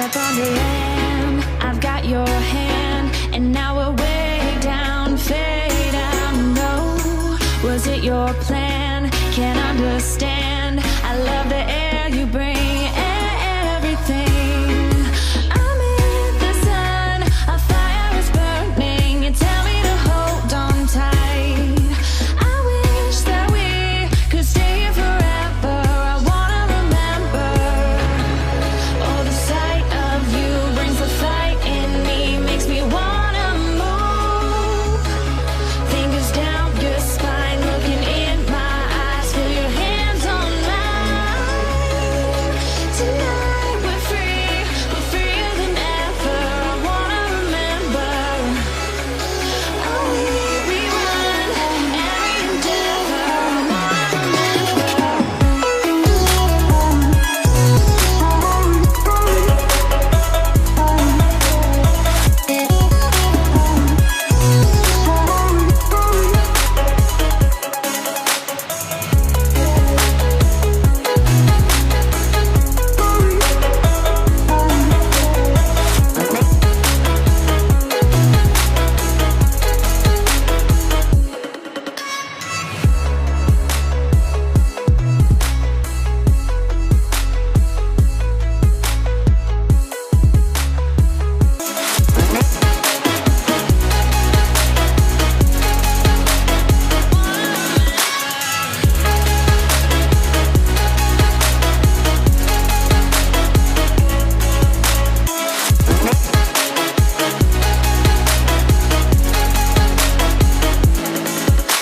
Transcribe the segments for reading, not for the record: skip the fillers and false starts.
Step on the end, I've got your hand, and now we're way down, fade out. No, was it your plan? Can't understand. I love the air you bring, everything. I'm in the sun, a fire is burning. You tell me to hold on tight. I wish that we could stay here forever. I wanna remember. Oh, the sight of you brings the fight in me, makes me wanna move. Fingers down your spine, looking in my eyes, feel your hands on mine. Tonight we're freer than ever. I wanna remember. Oh, we run every endeavor. I wanna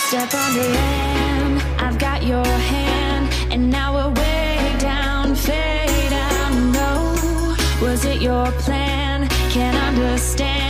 step on the end, I've got your hand, and now we're way down, fade out. No, was it your plan? Can't understand.